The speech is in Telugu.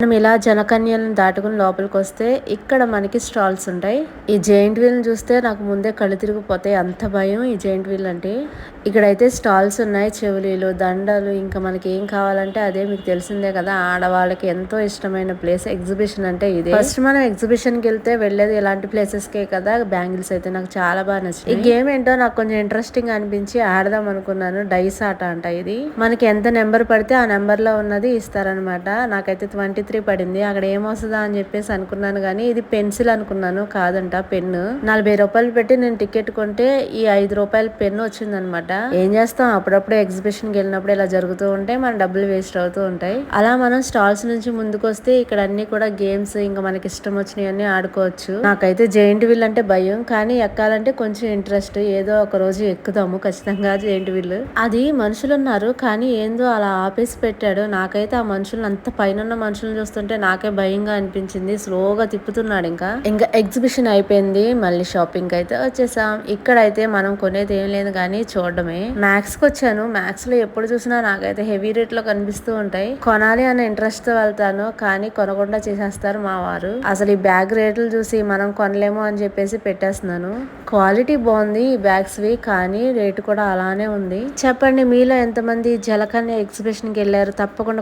మనం ఇలా జనకన్యలను దాటుకుని లోపలికొస్తే ఇక్కడ మనకి స్టాల్స్ ఉంటాయి. ఈ జెయింట్ వీల్ చూస్తే నాకు ముందే కళ్ళు తిరిగిపోతాయి, అంత భయం ఈ జెయింట్ వీల్ అంటే. ఇక్కడైతే స్టాల్స్ ఉన్నాయి, చెవులీలు, దండలు, ఇంకా మనకి ఏం కావాలంటే అదే. మీకు తెలిసిందే కదా, ఆడవాళ్ళకి ఎంతో ఇష్టమైన ప్లేస్ ఎగ్జిబిషన్ అంటే ఇదే. ఫస్ట్ మనం ఎగ్జిబిషన్ కి వెళ్తే వెళ్ళేది ఇలాంటి ప్లేసెస్ కే కదా. బ్యాంగిల్స్ అయితే నాకు చాలా బాగా నచ్చింది. ఈ గేమ్ ఏంటో నాకు కొంచెం ఇంట్రెస్టింగ్ అనిపించి ఆడదాం అనుకున్నాను. డైస్ ఆట అంట ఇది. మనకి ఎంత నెంబర్ పడితే ఆ నెంబర్ లో ఉన్నది ఇస్తారనమాట. నాకైతే 23 పడింది. అక్కడ ఏమొస్తుందా అని చెప్పేసి అనుకున్నాను, కానీ ఇది పెన్సిల్ అనుకున్నాను, కాదంట పెన్ను. 40 రూపాయలు పెట్టి నేను టికెట్ కొంటే ఈ 5 రూపాయల పెన్ను వచ్చిందనమాట. ఏం చేస్తాం, అప్పుడప్పుడు ఎగ్జిబిషన్ కి వెళ్ళినప్పుడు ఇలా జరుగుతూ ఉంటాయి, మన డబ్బులు వేస్ట్ అవుతూ ఉంటాయి. అలా మనం స్టాల్స్ నుంచి ముందుకు వస్తే ఇక్కడ అన్ని కూడా గేమ్స్, ఇంకా మనకి ఇష్టం వచ్చినవన్నీ ఆడుకోవచ్చు. నాకైతే జెయింట్ వీల్ అంటే భయం, కానీ ఎక్కాలంటే కొంచెం ఇంట్రెస్ట్. ఏదో ఒక రోజు ఎక్కుదాము ఖచ్చితంగా జెయింట్ వీల్. అది మనుషులు ఉన్నారు, కానీ ఏందో అలా ఆపేసి పెట్టాడు. నాకైతే ఆ మనుషులను, అంత పైన మనుషులను చూస్తుంటే నాకే భయంగా అనిపించింది. స్లోగా తిప్పుతున్నాడు. ఇంకా ఎగ్జిబిషన్ అయిపోయింది, మళ్ళీ షాపింగ్ అయితే వచ్చేసాం. ఇక్కడైతే మనం కొనేది ఏం లేదు కానీ చూడడమే. మ్యాక్స్ కి వచ్చాను. మ్యాక్స్ లో ఎప్పుడు చూసినా నాకైతే హెవీ రేట్ లో కనిపిస్తూ ఉంటాయి. కొనాలి అనే ఇంట్రెస్ట్ తో వెళ్తాను, కానీ కొనకుండా చేసేస్తారు మా వారు. అసలు ఈ బ్యాగ్ రేట్లు చూసి మనం కొనలేము అని చెప్పేసి పెట్టేస్తున్నాను. క్వాలిటీ బాగుంది ఈ బ్యాగ్స్ వి, కానీ రేటు కూడా అలానే ఉంది. చెప్పండి, మీలో ఎంతమంది జలకన్య ఎగ్జిబిషన్ కి వెళ్ళారు? తప్పకుండా